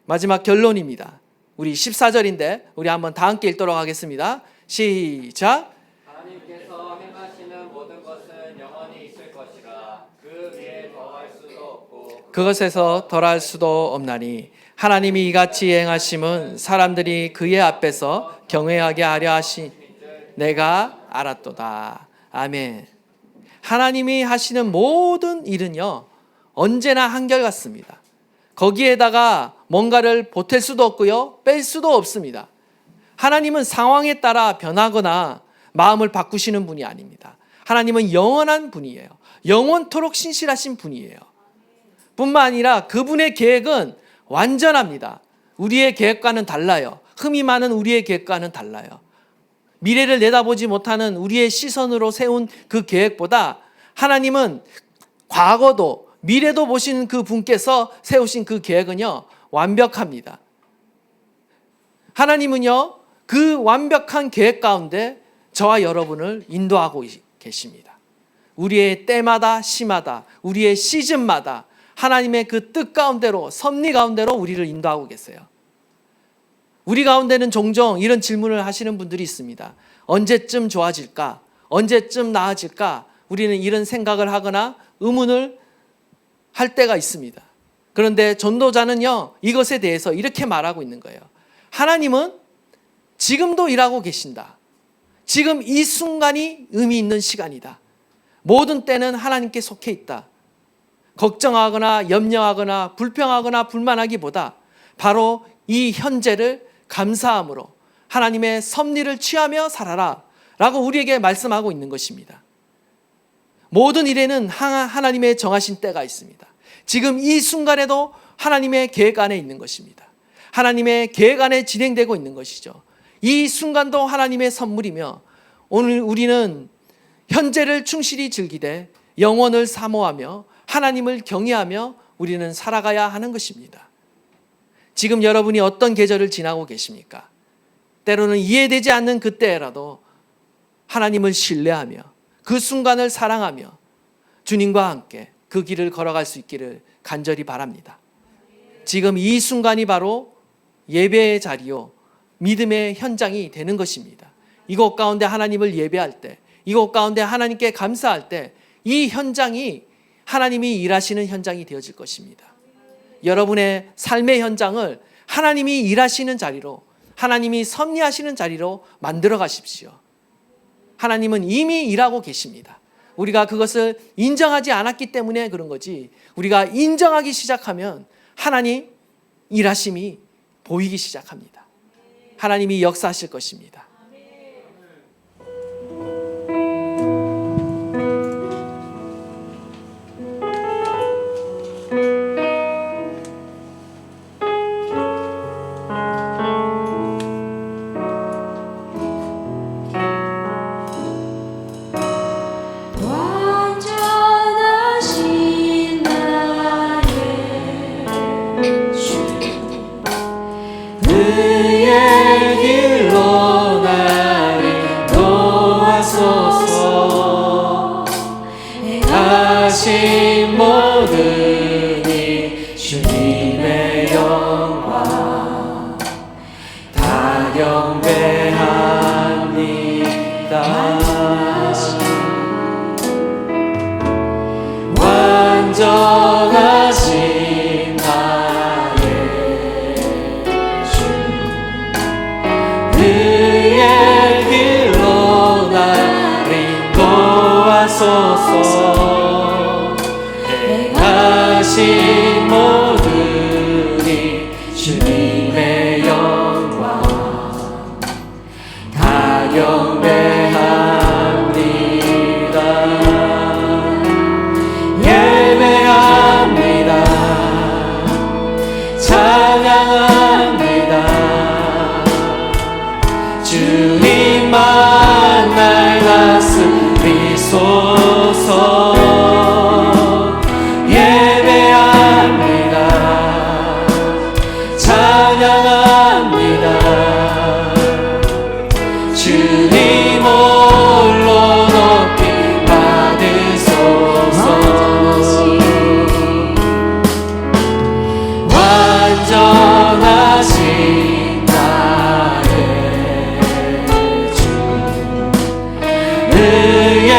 마지막 결론입니다. 우리 14절인데 우리 한번 다 함께 읽도록 하겠습니다. 시작. 하나님께서 행하시는 모든 것은 영원히 있을 것이라. 그 위에 더할 수도 없고 그것에서 덜할 수도 없나니 하나님이 이같이 행하심은 사람들이 그의 앞에서 경외하게 하려 하시 내가 알았도다. 아멘. 하나님이 하시는 모든 일은요, 언제나 한결같습니다. 거기에다가 뭔가를 보탤 수도 없고요, 뺄 수도 없습니다. 하나님은 상황에 따라 변하거나 마음을 바꾸시는 분이 아닙니다. 하나님은 영원한 분이에요. 영원토록 신실하신 분이에요. 뿐만 아니라 그분의 계획은 완전합니다. 우리의 계획과는 달라요. 흠이 많은 우리의 계획과는 달라요. 미래를 내다보지 못하는 우리의 시선으로 세운 그 계획보다 하나님은 과거도 미래도 보시는 그 분께서 세우신 그 계획은요, 완벽합니다. 하나님은요, 그 완벽한 계획 가운데 저와 여러분을 인도하고 계십니다. 우리의 때마다 시마다, 우리의 시즌마다 하나님의 그 뜻 가운데로, 섭리 가운데로 우리를 인도하고 계세요. 우리 가운데는 종종 이런 질문을 하시는 분들이 있습니다. 언제쯤 좋아질까? 언제쯤 나아질까? 우리는 이런 생각을 하거나 의문을 할 때가 있습니다. 그런데 전도자는요, 이것에 대해서 이렇게 말하고 있는 거예요. 하나님은 지금도 일하고 계신다. 지금 이 순간이 의미 있는 시간이다. 모든 때는 하나님께 속해 있다. 걱정하거나 염려하거나 불평하거나 불만하기보다 바로 이 현재를 감사함으로 하나님의 섭리를 취하며 살아라 라고 우리에게 말씀하고 있는 것입니다. 모든 일에는 하나님의 정하신 때가 있습니다. 지금 이 순간에도 하나님의 계획 안에 있는 것입니다. 하나님의 계획 안에 진행되고 있는 것이죠. 이 순간도 하나님의 선물이며 오늘 우리는 현재를 충실히 즐기되 영원을 사모하며 하나님을 경외하며 우리는 살아가야 하는 것입니다. 지금 여러분이 어떤 계절을 지나고 계십니까? 때로는 이해되지 않는 그때라도 하나님을 신뢰하며 그 순간을 사랑하며 주님과 함께 그 길을 걸어갈 수 있기를 간절히 바랍니다. 지금 이 순간이 바로 예배의 자리요 믿음의 현장이 되는 것입니다. 이곳 가운데 하나님을 예배할 때, 이곳 가운데 하나님께 감사할 때 이 현장이 하나님이 일하시는 현장이 되어질 것입니다. 여러분의 삶의 현장을 하나님이 일하시는 자리로, 하나님이 섭리하시는 자리로 만들어 가십시오. 하나님은 이미 일하고 계십니다. 우리가 그것을 인정하지 않았기 때문에 그런 거지, 우리가 인정하기 시작하면 하나님 일하심이 보이기 시작합니다. 하나님이 역사하실 것입니다. 완전하신 나의 주 그의 길로 나를 도와소서. 행하신 모든 일 주님의 영광 다 경배합니다. 완전하신 나의 주 그의 길로 나를 인도하소서. 행하신 모든 일 주님의 영광 다 경배합니다. 예배합니다. 찬양합니다. 주님만 날 다스리소서. 예배합니다. 찬양합니다. 주님 홀로 높이 받으소서. 완전하신 나의 주 그의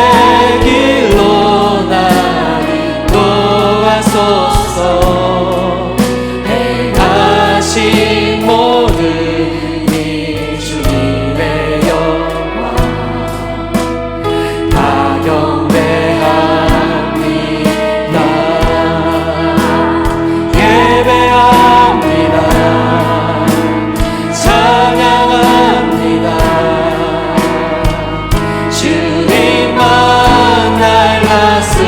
길로 나를 도와소서. 행하신 모든 일 주님의 영광 다 경배합니다. 예배합니다. 찬양합니다. 주님만 날 다스리소서.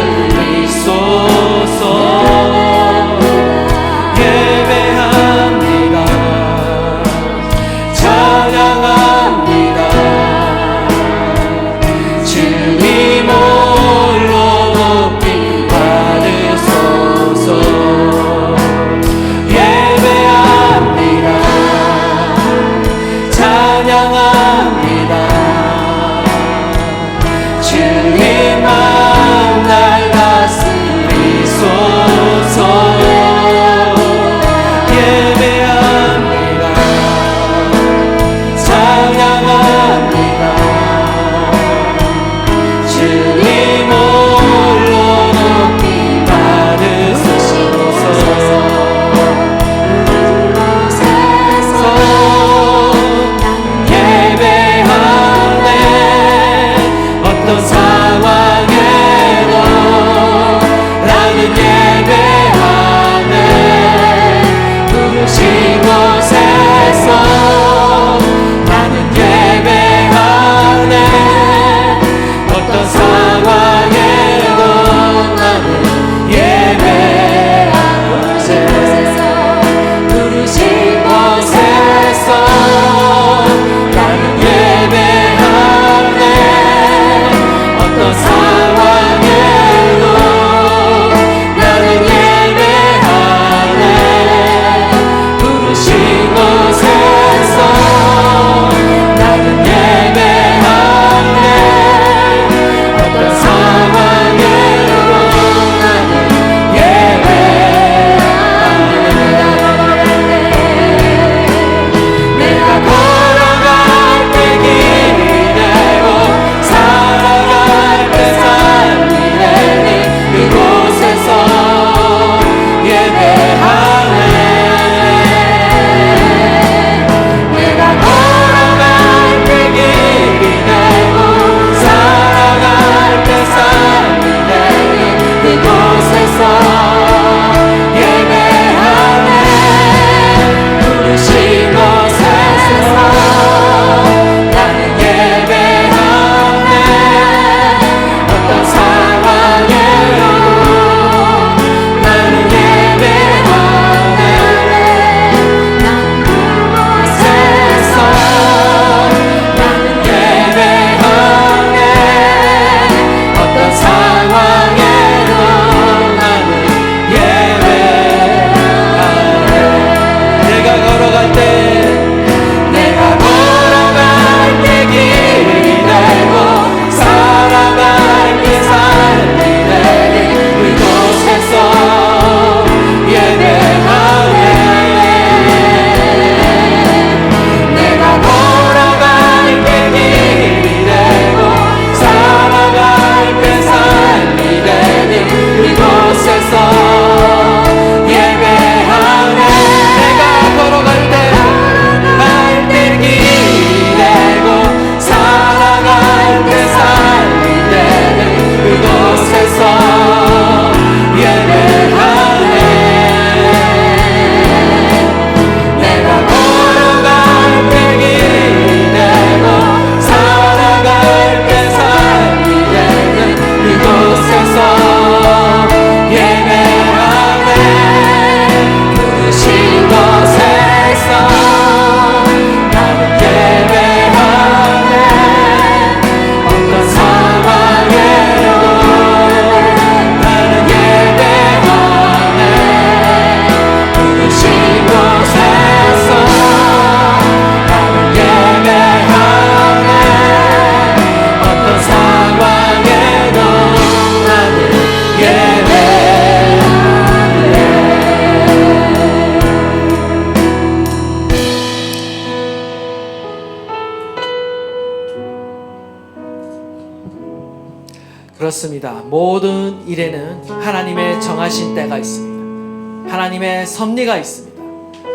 그렇습니다. 모든 일에는 하나님의 정하신 때가 있습니다. 하나님의 섭리가 있습니다.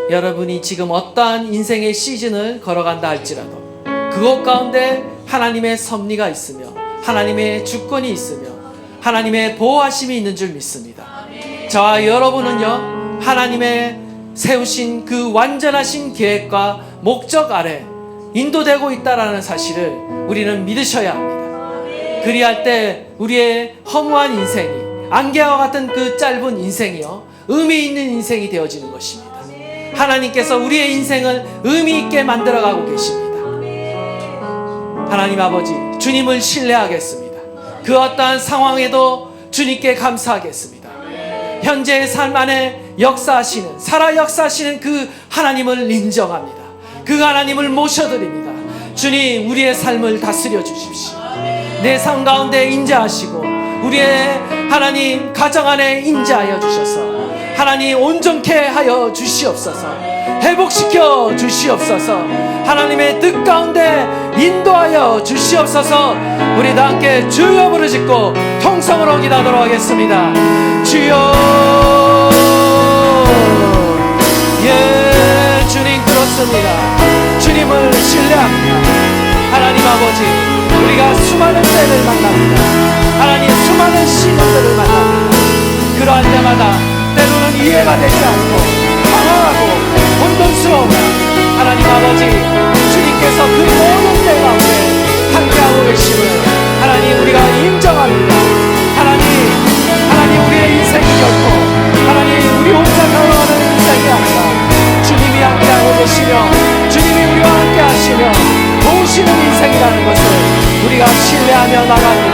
여러분이 지금 어떠한 인생의 시즌을 걸어간다 할지라도 그것 가운데 하나님의 섭리가 있으며 하나님의 주권이 있으며 하나님의 보호하심이 있는 줄 믿습니다. 저와 여러분은요, 하나님의 세우신 그 완전하신 계획과 목적 아래 인도되고 있다라는 사실을 우리는 믿으셔야 합니다. 그리할 때 우리의 허무한 인생이, 안개와 같은 그 짧은 인생이요, 의미 있는 인생이 되어지는 것입니다. 하나님께서 우리의 인생을 의미 있게 만들어가고 계십니다. 하나님 아버지, 주님을 신뢰하겠습니다. 그 어떠한 상황에도 주님께 감사하겠습니다. 현재의 삶 안에 역사하시는, 살아 역사하시는 그 하나님을 인정합니다. 그 하나님을 모셔드립니다. 주님, 우리의 삶을 다스려 주십시오. 내 삶 가운데 인자하시고 우리의 하나님 가정 안에 인자하여 주셔서 하나님 온전케 하여 주시옵소서. 회복시켜 주시옵소서. 하나님의 뜻 가운데 인도하여 주시옵소서. 우리 다 함께 주여 부르짖고 통성으로 기도하도록 하겠습니다. 주여. 예, 주님 그렇습니다. 주님을 신뢰합니다. 하나님 아버지, 우리가 수많은 때를 만납니다. 하나님 수많은 시련들을 만납니다. 그러한 때마다 때로는 이해가 되지 않고 방황하고 혼돈스러우나 하나님 아버지, 주님께서 그 모든 때 가운데 함께하고 계심을 하나님 우리가 인정합니다. 하나님 우리의 인생이 결코 하나님 우리 혼자 걸어가는 인생이 아니라 주님이 함께하고 계시며 주님이 우리와 함께 하시며 도우시는 인생이라는 것을 우리가 신뢰하며 나가는